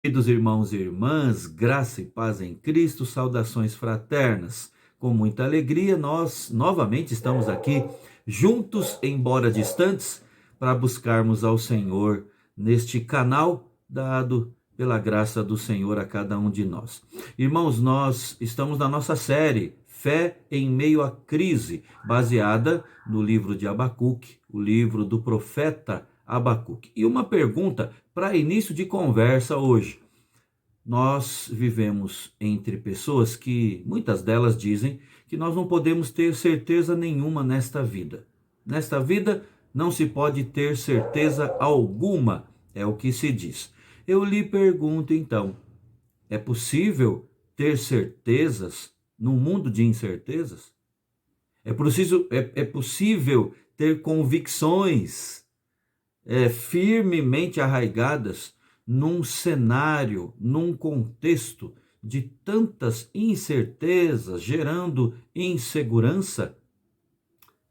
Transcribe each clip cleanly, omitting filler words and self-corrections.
Queridos irmãos e irmãs, graça e paz em Cristo, saudações fraternas. Com muita alegria, nós novamente estamos aqui juntos, embora distantes, para buscarmos ao Senhor neste canal dado pela graça do Senhor a cada um de nós. Irmãos, nós estamos na nossa série Fé em Meio à Crise, baseada no livro de Abacuque, o livro do profeta Abacuque. E uma pergunta para início de conversa hoje. Nós vivemos entre pessoas que muitas delas dizem que nós não podemos ter certeza nenhuma nesta vida. Nesta vida não se pode ter certeza alguma, é o que se diz. Eu lhe pergunto então, é possível ter certezas num mundo de incertezas? É possível ter convicções firmemente arraigadas num cenário, num contexto de tantas incertezas, gerando insegurança?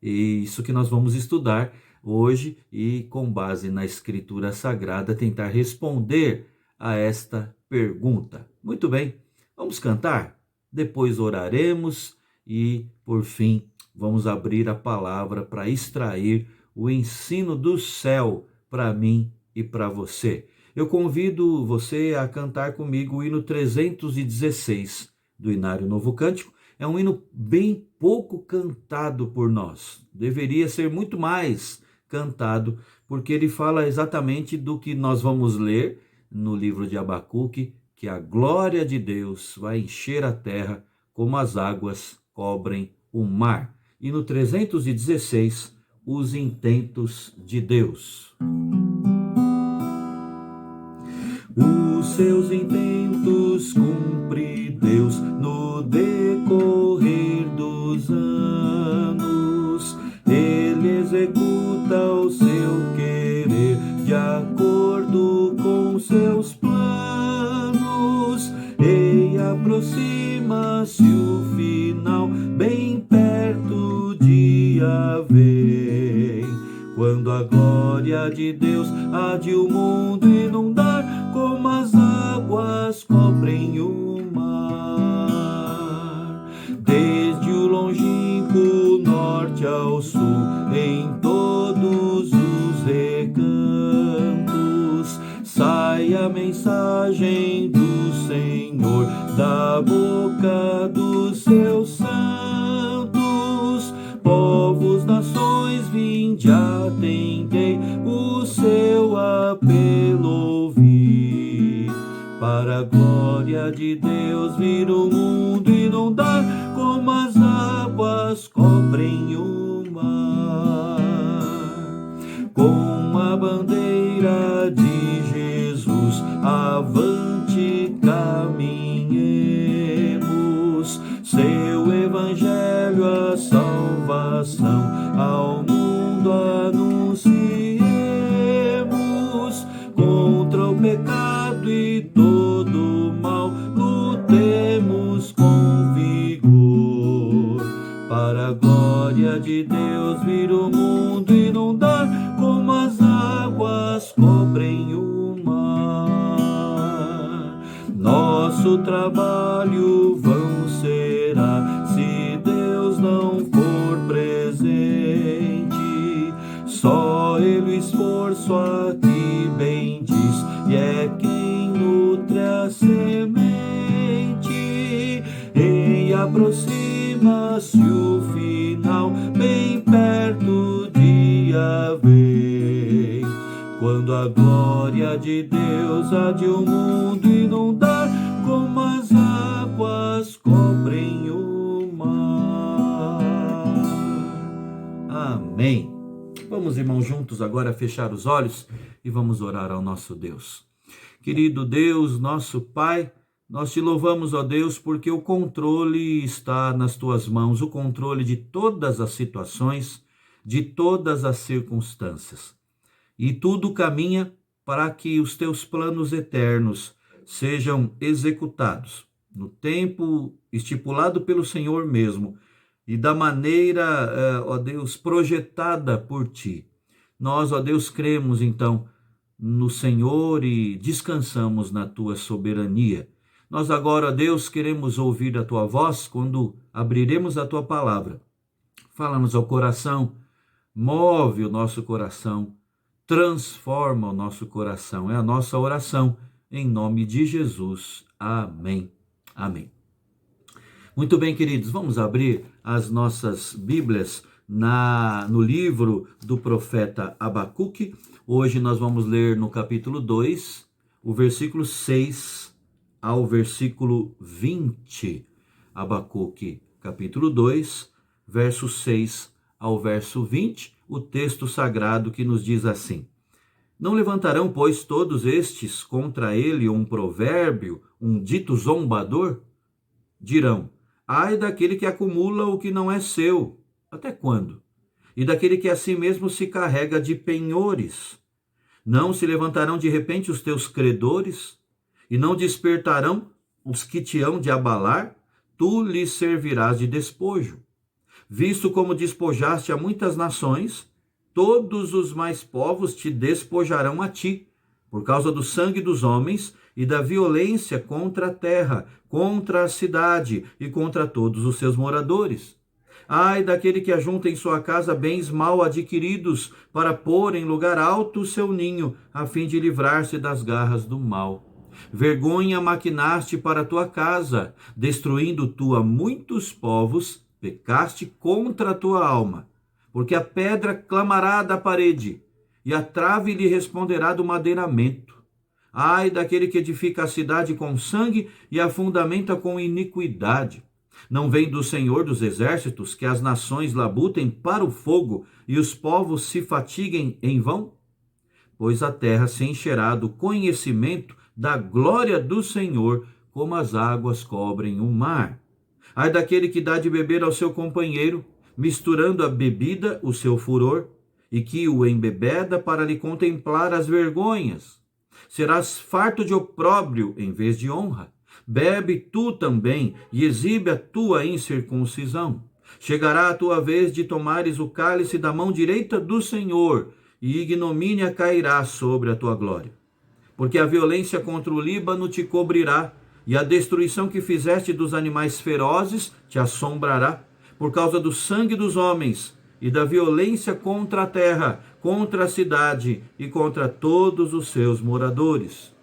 E isso que nós vamos estudar hoje e, com base na Escritura Sagrada, tentar responder a esta pergunta. Muito bem, vamos cantar? Depois oraremos e, por fim, vamos abrir a palavra para extrair o ensino do céu para mim e para você. Eu convido você a cantar comigo o hino 316 do Inário Novo Cântico. É um hino bem pouco cantado por nós. Deveria ser muito mais cantado, porque ele fala exatamente do que nós vamos ler no livro de Abacuque, que a glória de Deus vai encher a terra como as águas cobrem o mar. E no 316, os intentos de Deus. Os seus intentos cumpre Deus no decorrer dos anos. Ele executa o seu querer de acordo com seus planos. E aproxima-se o final, bem perto o dia vem, quando a glória de Deus há de o mundo inundar, como as águas cobrem o mar. Desde o longínquo norte ao sul, em todos os recantos, sai a mensagem do Senhor da boca dos seus santos. Povos, nações, vinde, atendei, o seu apelo ouvir. Para a glória de Deus vir o mundo inundar, como as águas cobrem o mar. Com a bandeira de Jesus, avante caminhemos, seu evangelho, a salvação ao mundo anunciemos. Contra o pecado e todo o mal lutemos com vigor. Para a glória de Deus vir o mundo inundar, como as águas cobrem o mar. Nosso trabalho vão será, se Deus não for presente. Só Ele o esforço aqui bem diz, e é quem nutre a semente. E aproxima-se o final, bem perto o dia vem, quando a glória de Deus há de o mundo inundar, como as águas cobrem o mar. Amém. Vamos, irmãos, juntos agora fechar os olhos e vamos orar ao nosso Deus. Querido Deus, nosso Pai, nós te louvamos, ó Deus, porque o controle está nas tuas mãos, o controle de todas as situações, de todas as circunstâncias. E tudo caminha para que os teus planos eternos sejam executados no tempo estipulado pelo Senhor mesmo e da maneira, ó Deus, projetada por ti. Nós, ó Deus, cremos então no Senhor e descansamos na tua soberania. Nós agora, Deus, queremos ouvir a tua voz quando abriremos a tua palavra. Fala-nos ao coração, move o nosso coração, transforma o nosso coração. É a nossa oração, em nome de Jesus. Amém. Amém. Muito bem, queridos, vamos abrir as nossas Bíblias no livro do profeta Abacuque. Hoje nós vamos ler no capítulo 2, o versículo 6 ao versículo 20. Abacuque, capítulo 2, verso 6 ao verso 20, o texto sagrado que nos diz assim: Não levantarão, pois, todos estes contra ele um provérbio, um dito zombador? Dirão: ai daquele que acumula o que não é seu, até quando? E daquele que a si mesmo se carrega de penhores. Não se levantarão de repente os teus credores? E não despertarão os que te hão de abalar? Tu lhes servirás de despojo. Visto como despojaste a muitas nações, todos os mais povos te despojarão a ti, por causa do sangue dos homens e da violência contra a terra, contra a cidade e contra todos os seus moradores. Ai daquele que ajunta em sua casa bens mal adquiridos, para pôr em lugar alto o seu ninho, a fim de livrar-se das garras do mal. Vergonha maquinaste para a tua casa, destruindo tu a muitos povos, pecaste contra a tua alma. Porque a pedra clamará da parede, e a trave lhe responderá do madeiramento. Ai daquele que edifica a cidade com sangue e a fundamenta com iniquidade. Não vem do Senhor dos exércitos que as nações labutem para o fogo e os povos se fatiguem em vão? Pois a terra se encherá do conhecimento da glória do Senhor, como as águas cobrem o mar. Ai daquele que dá de beber ao seu companheiro, misturando a bebida o seu furor, e que o embebeda para lhe contemplar as vergonhas. Serás farto de opróbrio em vez de honra. Bebe tu também e exibe a tua incircuncisão. Chegará a tua vez de tomares o cálice da mão direita do Senhor, e ignomínia cairá sobre a tua glória. Porque a violência contra o Líbano te cobrirá, e a destruição que fizeste dos animais ferozes te assombrará, por causa do sangue dos homens e da violência contra a terra, contra a cidade e contra todos os seus moradores.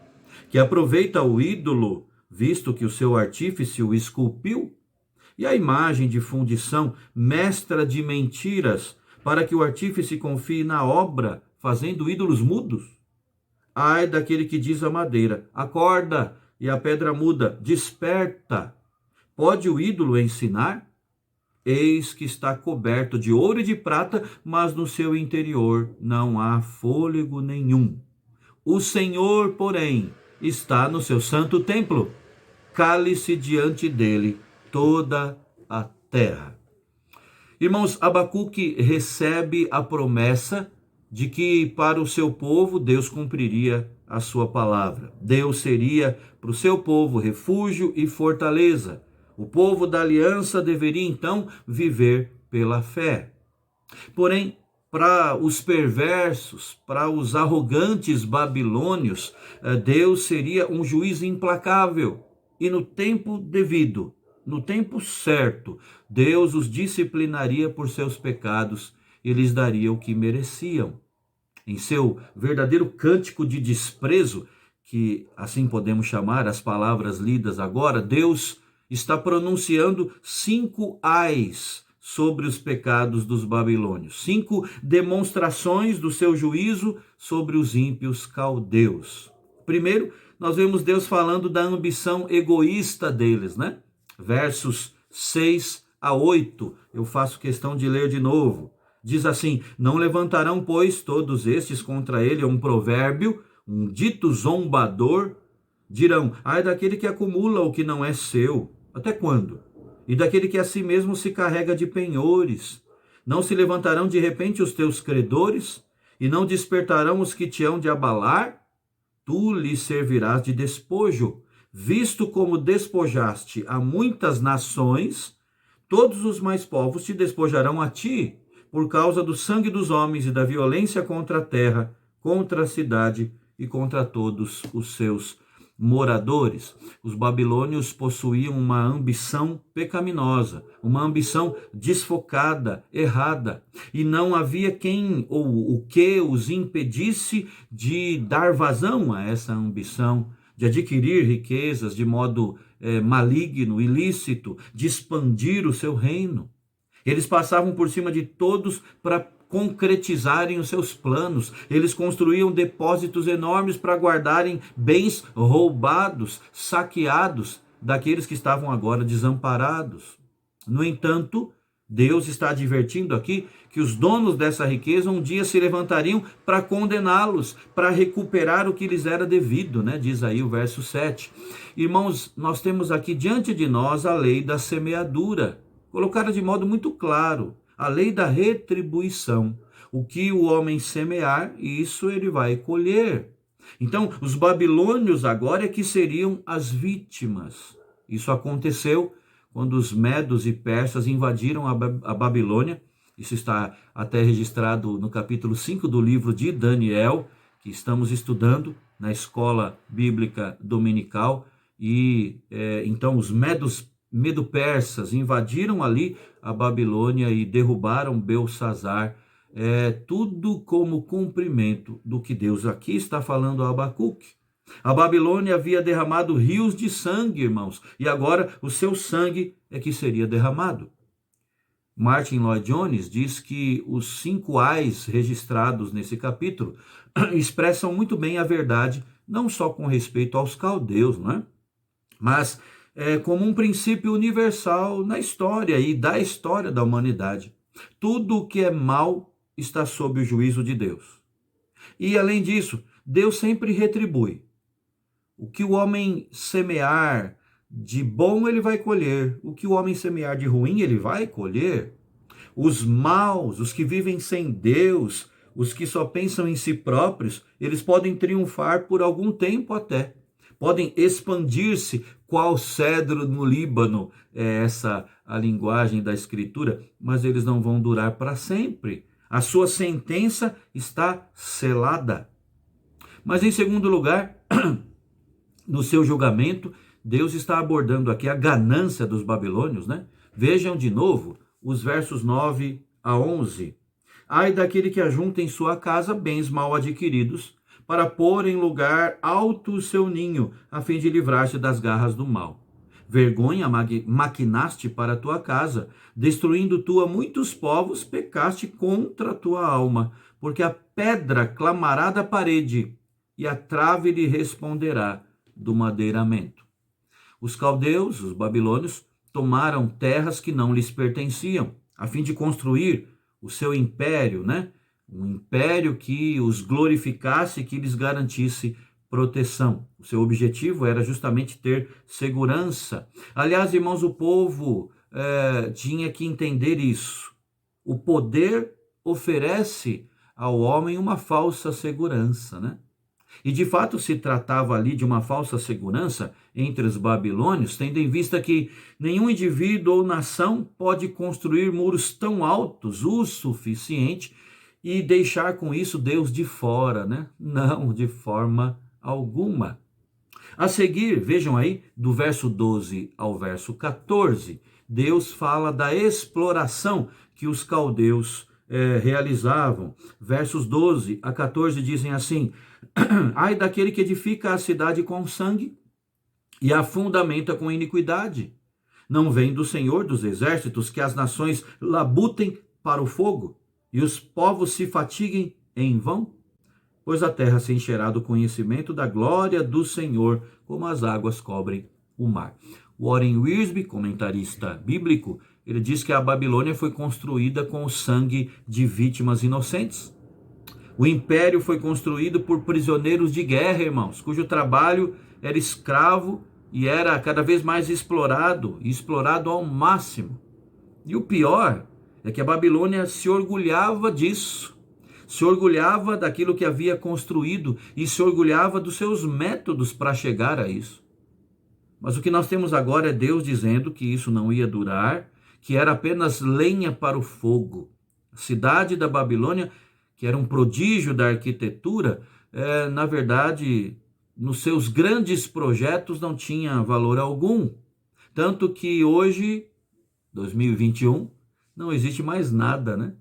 Que aproveita o ídolo, visto que o seu artífice o esculpiu? E a imagem de fundição, mestra de mentiras, para que o artífice confie na obra, fazendo ídolos mudos? Ai daquele que diz à madeira: acorda, e a pedra muda: desperta. Pode o ídolo ensinar? Eis que está coberto de ouro e de prata, mas no seu interior não há fôlego nenhum. O Senhor, porém, está no seu santo templo. Cale-se diante dele toda a terra. Irmãos, Abacuque recebe a promessa de que para o seu povo Deus cumpriria a sua palavra. Deus seria para o seu povo refúgio e fortaleza. O povo da aliança deveria então viver pela fé. Porém, para os perversos, para os arrogantes babilônios, Deus seria um juiz implacável. E no tempo devido, no tempo certo, Deus os disciplinaria por seus pecados e lhes daria o que mereciam. Em seu verdadeiro cântico de desprezo, que assim podemos chamar as palavras lidas agora, Deus está pronunciando 5 ais sobre os pecados dos babilônios, 5 demonstrações do seu juízo sobre os ímpios caldeus. Primeiro, nós vemos Deus falando da ambição egoísta deles, né? Versos 6 a 8, eu faço questão de ler de novo. Diz assim: não levantarão, pois, todos estes contra ele um provérbio, um dito zombador? Dirão: ai daquele que acumula o que não é seu, até quando? E daquele que a si mesmo se carrega de penhores. Não se levantarão de repente os teus credores? E não despertarão os que te hão de abalar? Tu lhes servirás de despojo. Visto como despojaste a muitas nações, todos os mais povos te despojarão a ti, por causa do sangue dos homens e da violência contra a terra, contra a cidade e contra todos os seus moradores. Os babilônios possuíam uma ambição pecaminosa, uma ambição desfocada, errada, e não havia quem ou o que os impedisse de dar vazão a essa ambição, de adquirir riquezas de modo maligno, ilícito, de expandir o seu reino. Eles passavam por cima de todos para concretizarem os seus planos. Eles construíam depósitos enormes para guardarem bens roubados, saqueados daqueles que estavam agora desamparados. No entanto, Deus está advertindo aqui que os donos dessa riqueza um dia se levantariam para condená-los, para recuperar o que lhes era devido, né? Diz aí o verso 7. Irmãos, nós temos aqui diante de nós a lei da semeadura, colocada de modo muito claro, a lei da retribuição. O que o homem semear, isso ele vai colher. Então, os babilônios agora é que seriam as vítimas. Isso aconteceu quando os medos e persas invadiram a Babilônia. Isso está até registrado no capítulo 5 do livro de Daniel, que estamos estudando na escola bíblica dominical. E então os medo-persas invadiram ali a Babilônia e derrubaram Belsassar, tudo como cumprimento do que Deus aqui está falando a Abacuque. A Babilônia havia derramado rios de sangue, irmãos, e agora o seu sangue é que seria derramado. Martin Lloyd Jones diz que os 5 ais registrados nesse capítulo expressam muito bem a verdade, não só com respeito aos caldeus, né? Mas como um princípio universal na história e da história da humanidade. Tudo o que é mal está sob o juízo de Deus. E além disso, Deus sempre retribui. O que o homem semear de bom, ele vai colher. O que o homem semear de ruim, ele vai colher. Os maus, os que vivem sem Deus, os que só pensam em si próprios, eles podem triunfar por algum tempo até. Podem expandir-se qual cedro no Líbano, é essa a linguagem da Escritura, mas eles não vão durar para sempre. A sua sentença está selada. Mas em segundo lugar, no seu julgamento, Deus está abordando aqui a ganância dos babilônios, né? Vejam de novo os versos 9 a 11. Ai daquele que ajunta em sua casa bens mal adquiridos, para pôr em lugar alto o seu ninho, a fim de livrar-se das garras do mal. Vergonha maquinaste para a tua casa, destruindo tu a muitos povos, pecaste contra a tua alma, porque a pedra clamará da parede, e a trave lhe responderá do madeiramento. Os caldeus, os babilônios, tomaram terras que não lhes pertenciam, a fim de construir o seu império, né? Um império que os glorificasse e que lhes garantisse proteção. O seu objetivo era justamente ter segurança. Aliás, irmãos, o povo tinha que entender isso. O poder oferece ao homem uma falsa segurança, né? E de fato se tratava ali de uma falsa segurança entre os babilônios, tendo em vista que nenhum indivíduo ou nação pode construir muros tão altos o suficiente e deixar com isso Deus de fora, né? Não, de forma alguma. A seguir, vejam aí, do verso 12 ao verso 14, Deus fala da exploração que os caldeus realizavam. Versos 12 a 14 dizem assim: ai daquele que edifica a cidade com sangue e a fundamenta com iniquidade. Não vem do Senhor dos exércitos que as nações labutem para o fogo e os povos se fatiguem em vão? Pois a terra se encherá do conhecimento da glória do Senhor, como as águas cobrem o mar. Warren Wiersbe, comentarista bíblico, ele diz que a Babilônia foi construída com o sangue de vítimas inocentes. O império foi construído por prisioneiros de guerra, irmãos, cujo trabalho era escravo e era cada vez mais explorado ao máximo. E o pior é que a Babilônia se orgulhava disso, se orgulhava daquilo que havia construído e se orgulhava dos seus métodos para chegar a isso. Mas o que nós temos agora é Deus dizendo que isso não ia durar, que era apenas lenha para o fogo. A cidade da Babilônia, que era um prodígio da arquitetura, na verdade, nos seus grandes projetos não tinha valor algum. Tanto que hoje, 2021, não existe mais nada, né?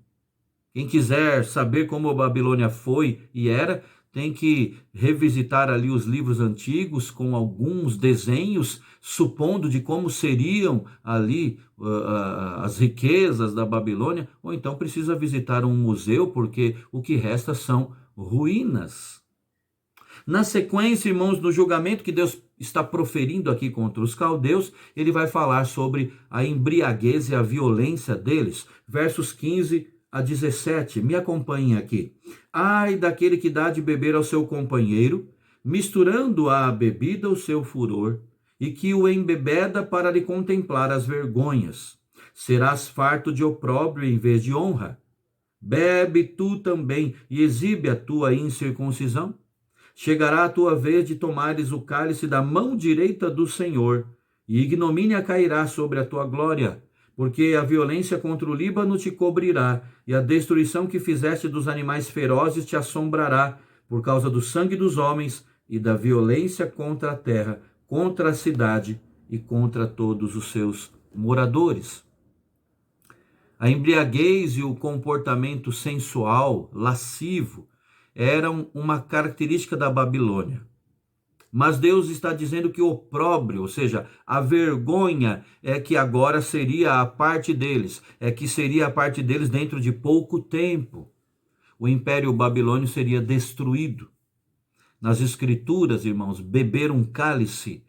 Quem quiser saber como a Babilônia foi e era, tem que revisitar ali os livros antigos com alguns desenhos, supondo de como seriam ali as riquezas da Babilônia, ou então precisa visitar um museu, porque o que resta são ruínas. Na sequência, irmãos, no julgamento que Deus está proferindo aqui contra os caldeus, ele vai falar sobre a embriaguez e a violência deles. Versos 15 a 17, me acompanhem aqui. Ai daquele que dá de beber ao seu companheiro, misturando à bebida o seu furor, e que o embebeda para lhe contemplar as vergonhas. Serás farto de opróbrio em vez de honra. Bebe tu também e exibe a tua incircuncisão. Chegará a tua vez de tomares o cálice da mão direita do Senhor, e ignomínia cairá sobre a tua glória, porque a violência contra o Líbano te cobrirá, e a destruição que fizeste dos animais ferozes te assombrará, por causa do sangue dos homens e da violência contra a terra, contra a cidade e contra todos os seus moradores. A embriaguez e o comportamento sensual, lascivo, eram uma característica da Babilônia. Mas Deus está dizendo que o opróbrio, ou seja, a vergonha, é que agora seria a parte deles, é que seria a parte deles dentro de pouco tempo. O Império Babilônio seria destruído. Nas Escrituras, irmãos, beber um cálice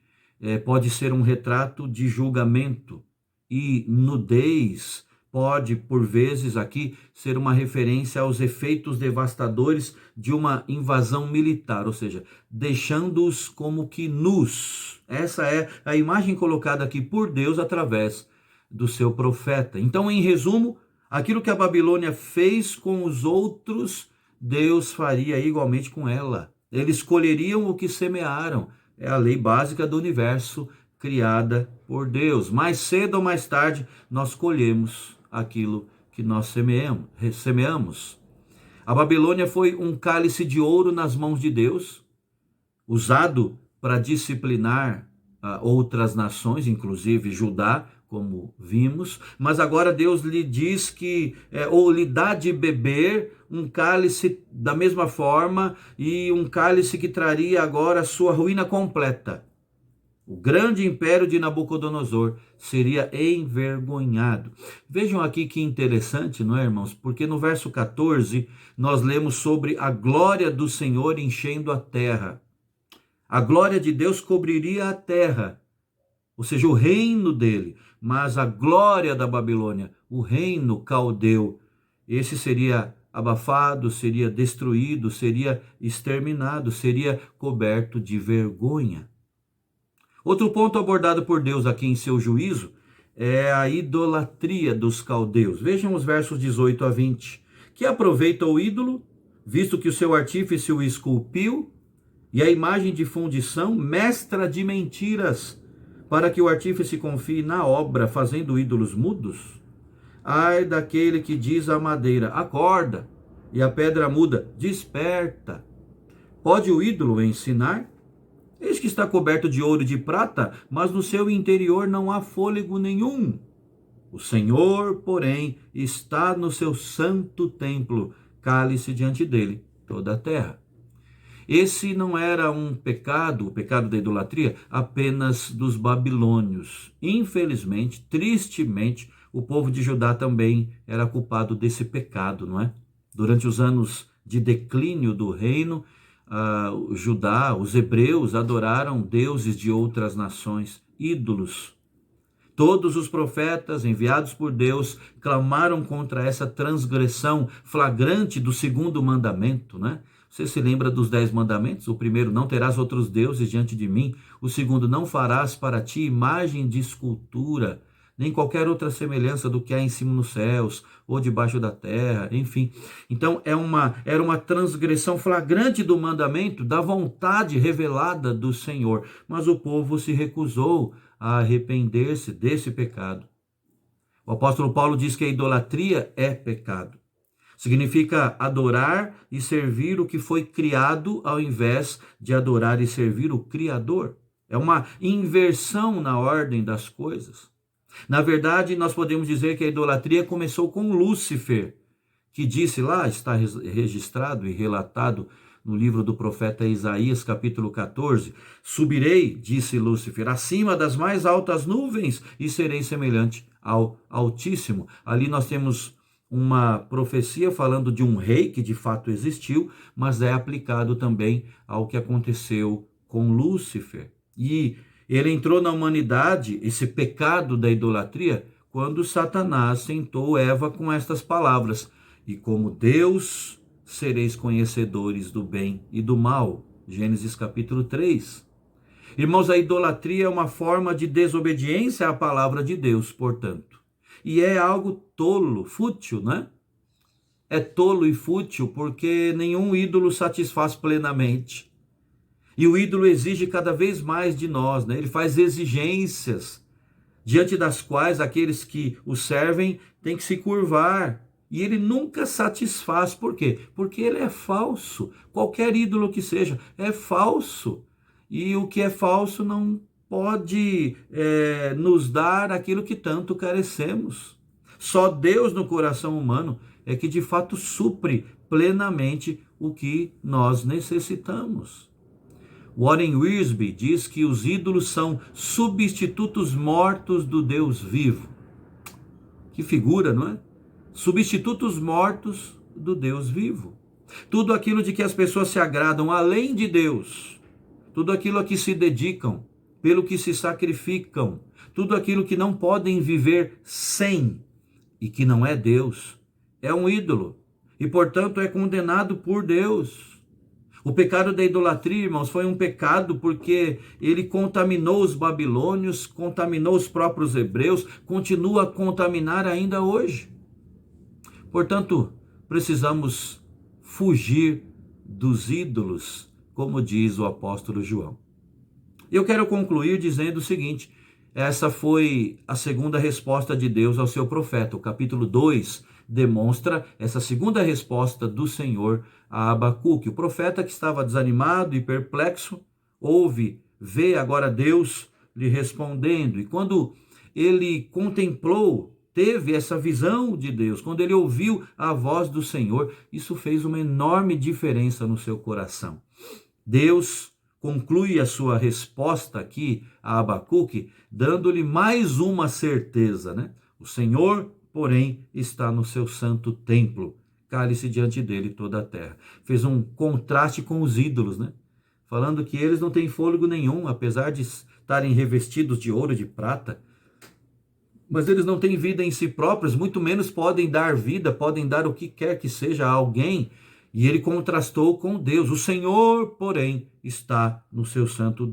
pode ser um retrato de julgamento, e nudez pode, por vezes, aqui ser uma referência aos efeitos devastadores de uma invasão militar, ou seja, deixando-os como que nus. Essa é a imagem colocada aqui por Deus através do seu profeta. Então, em resumo, aquilo que a Babilônia fez com os outros, Deus faria igualmente com ela. Eles colheriam o que semearam. É a lei básica do universo criada por Deus. Mais cedo ou mais tarde, nós colhemos aquilo que nós semeamos. A Babilônia foi um cálice de ouro nas mãos de Deus, usado para disciplinar outras nações, inclusive Judá, como vimos, mas agora Deus lhe diz que, ou lhe dá de beber um cálice da mesma forma, e um cálice que traria agora a sua ruína completa. O grande império de Nabucodonosor seria envergonhado. Vejam aqui que interessante, não é, irmãos? Porque no verso 14 nós lemos sobre a glória do Senhor enchendo a terra. A glória de Deus cobriria a terra, ou seja, o reino dele. Mas a glória da Babilônia, o reino caldeu, esse seria abafado, seria destruído, seria exterminado, seria coberto de vergonha. Outro ponto abordado por Deus aqui em seu juízo é a idolatria dos caldeus. Vejam os versos 18 a 20. Que aproveita o ídolo, visto que o seu artífice o esculpiu, e a imagem de fundição, mestra de mentiras, para que o artífice confie na obra, fazendo ídolos mudos? Ai daquele que diz à madeira, acorda, e à pedra muda, desperta. Pode o ídolo ensinar? Eis que está coberto de ouro e de prata, mas no seu interior não há fôlego nenhum. O Senhor, porém, está no seu santo templo, cale-se diante dele toda a terra. Esse não era um pecado, o pecado da idolatria, apenas dos babilônios. Infelizmente, tristemente, o povo de Judá também era culpado desse pecado, não é? Durante os anos de declínio do reino, Judá, os hebreus, adoraram deuses de outras nações, ídolos. Todos os profetas enviados por Deus clamaram contra essa transgressão flagrante do segundo mandamento, né? Você se lembra dos 10 mandamentos? O primeiro, não terás outros deuses diante de mim. O segundo, não farás para ti imagem de escultura, nem qualquer outra semelhança do que há em cima nos céus ou debaixo da terra, enfim. Então era uma transgressão flagrante do mandamento, da vontade revelada do Senhor. Mas o povo se recusou a arrepender-se desse pecado. O apóstolo Paulo diz que a idolatria é pecado. Significa adorar e servir o que foi criado ao invés de adorar e servir o Criador. É uma inversão na ordem das coisas. Na verdade, nós podemos dizer que a idolatria começou com Lúcifer, que disse lá, está registrado e relatado no livro do profeta Isaías, capítulo 14: subirei, disse Lúcifer, acima das mais altas nuvens e serei semelhante ao Altíssimo. Ali nós temos uma profecia falando de um rei que de fato existiu, mas é aplicado também ao que aconteceu com Lúcifer. E ele entrou na humanidade, esse pecado da idolatria, quando Satanás tentou Eva com estas palavras: e como Deus sereis conhecedores do bem e do mal. Gênesis capítulo 3. Irmãos, a idolatria é uma forma de desobediência à palavra de Deus, portanto. E é algo tolo, fútil, né? É tolo e fútil porque nenhum ídolo satisfaz plenamente. E o ídolo exige cada vez mais de nós, né? Ele faz exigências diante das quais aqueles que o servem têm que se curvar. E ele nunca satisfaz. Por quê? Porque ele é falso. Qualquer ídolo que seja, é falso. E o que é falso não pode nos dar aquilo que tanto carecemos. Só Deus no coração humano é que de fato supre plenamente o que nós necessitamos. Warren Wiersbe diz que os ídolos são substitutos mortos do Deus vivo. Que figura, não é? Substitutos mortos do Deus vivo. Tudo aquilo de que as pessoas se agradam além de Deus, tudo aquilo a que se dedicam, pelo que se sacrificam, tudo aquilo que não podem viver sem e que não é Deus, é um ídolo e, portanto, é condenado por Deus. O pecado da idolatria, irmãos, foi um pecado porque ele contaminou os babilônios, contaminou os próprios hebreus, continua a contaminar ainda hoje. Portanto, precisamos fugir dos ídolos, como diz o apóstolo João. Eu quero concluir dizendo o seguinte: essa foi a segunda resposta de Deus ao seu profeta. O capítulo 2 demonstra essa segunda resposta do Senhor a Abacuque. O profeta, que estava desanimado e perplexo, vê agora Deus lhe respondendo. E quando ele contemplou, teve essa visão de Deus, quando ele ouviu a voz do Senhor, isso fez uma enorme diferença no seu coração. Deus conclui a sua resposta aqui a Abacuque, dando-lhe mais uma certeza, né? O Senhor, porém, está no seu santo templo, cale-se diante dele toda a terra. Fez um contraste com os ídolos, né? Falando que eles não têm fôlego nenhum, apesar de estarem revestidos de ouro e de prata, mas eles não têm vida em si próprios, muito menos podem dar vida, podem dar o que quer que seja a alguém. E ele contrastou com Deus. O Senhor, porém, está no seu santo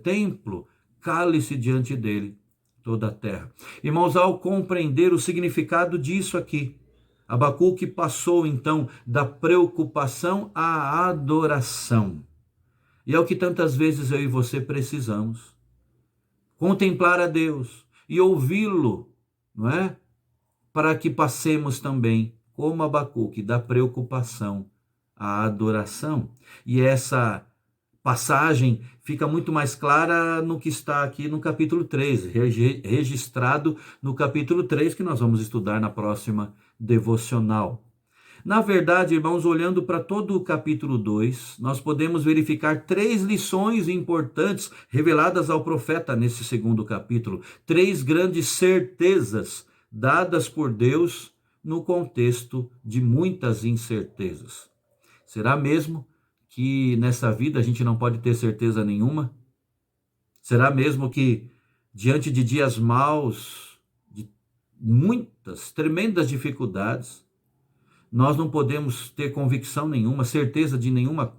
templo, cale-se diante dele toda a terra. Irmãos, ao compreender o significado disso aqui, Abacuque passou então da preocupação à adoração. E é o que tantas vezes eu e você precisamos. Contemplar a Deus e ouvi-lo, não é? Para que passemos também, como Abacuque, da preocupação à adoração. E essa passagem fica muito mais clara no que está aqui no capítulo 3, registrado no capítulo 3, que nós vamos estudar na próxima devocional. Na verdade, irmãos, olhando para todo o capítulo 2, nós podemos verificar 3 lições importantes reveladas ao profeta nesse segundo capítulo. 3 grandes certezas dadas por Deus no contexto de muitas incertezas. Será mesmo que nessa vida a gente não pode ter certeza nenhuma? Será mesmo que diante de dias maus, de muitas, tremendas dificuldades, nós não podemos ter convicção nenhuma, certeza de nenhuma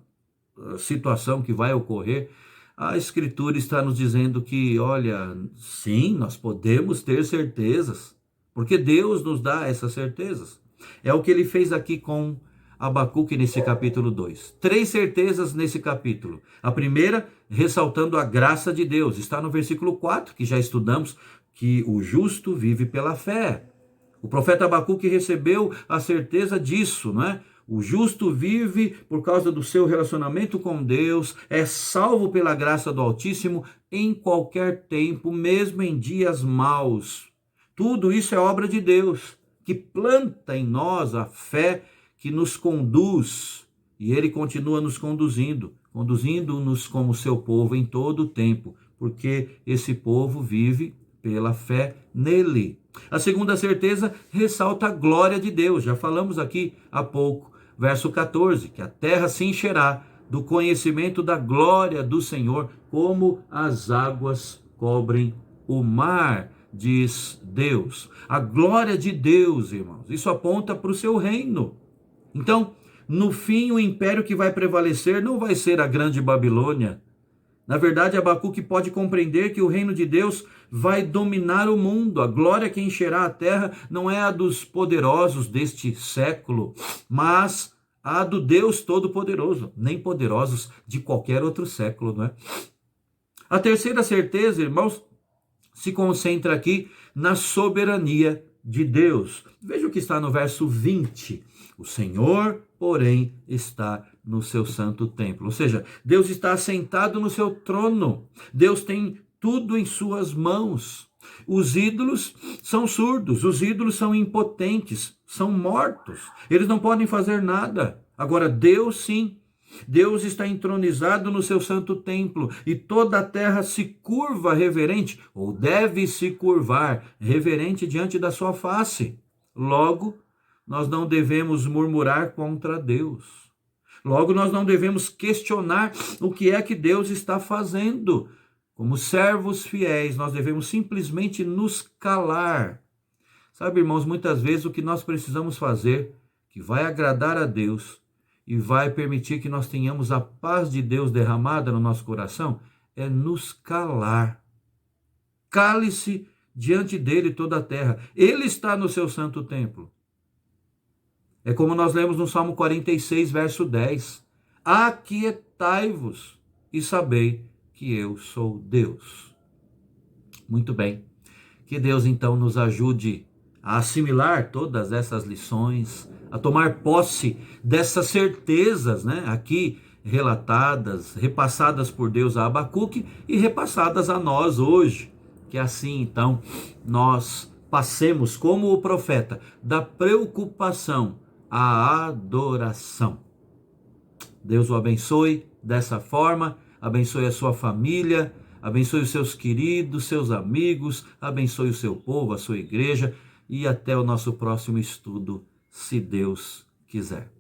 situação que vai ocorrer? A Escritura está nos dizendo que, olha, sim, nós podemos ter certezas, porque Deus nos dá essas certezas. É o que ele fez aqui com Abacuque nesse capítulo 2. 3 certezas nesse capítulo. A primeira, ressaltando a graça de Deus, está no versículo 4, que já estudamos, que o justo vive pela fé. O profeta Abacuque recebeu a certeza disso, não é? O justo vive por causa do seu relacionamento com Deus, é salvo pela graça do Altíssimo em qualquer tempo, mesmo em dias maus. Tudo isso é obra de Deus, que planta em nós a fé que nos conduz, e Ele continua nos conduzindo-nos como seu povo em todo o tempo, porque esse povo vive pela fé nele. A segunda certeza ressalta a glória de Deus, já falamos aqui há pouco. Verso 14, que a terra se encherá do conhecimento da glória do Senhor, como as águas cobrem o mar, diz Deus. A glória de Deus, irmãos, isso aponta para o seu reino. Então, no fim, o império que vai prevalecer não vai ser a grande Babilônia. Na verdade, Abacuque pode compreender que o reino de Deus vai dominar o mundo. A glória que encherá a terra não é a dos poderosos deste século, mas a do Deus Todo-Poderoso, nem poderosos de qualquer outro século, não é? A terceira certeza, irmãos, se concentra aqui na soberania de Deus. Veja o que está no verso 20. O Senhor, porém, está no seu santo templo. Ou seja, Deus está assentado no seu trono. Deus tem tudo em suas mãos. Os ídolos são surdos, os ídolos são impotentes, são mortos. Eles não podem fazer nada. Agora, Deus sim. Deus está entronizado no seu santo templo e toda a terra se curva reverente, ou deve se curvar reverente diante da sua face. Logo, nós não devemos murmurar contra Deus. Logo, nós não devemos questionar o que é que Deus está fazendo. Como servos fiéis, nós devemos simplesmente nos calar. Sabe, irmãos, muitas vezes o que nós precisamos fazer, que vai agradar a Deus e vai permitir que nós tenhamos a paz de Deus derramada no nosso coração, é nos calar. Cale-se diante dele toda a terra. Ele está no seu santo templo. É como nós lemos no Salmo 46, verso 10. Aquietai-vos e sabei que eu sou Deus. Muito bem. Que Deus então nos ajude a assimilar todas essas lições, a tomar posse dessas certezas, né, aqui relatadas, repassadas por Deus a Abacuque e repassadas a nós hoje. Que assim então nós passemos como o profeta da preocupação à adoração. Deus o abençoe dessa forma, abençoe a sua família, abençoe os seus queridos, seus amigos, abençoe o seu povo, a sua igreja, e até o nosso próximo estudo, se Deus quiser.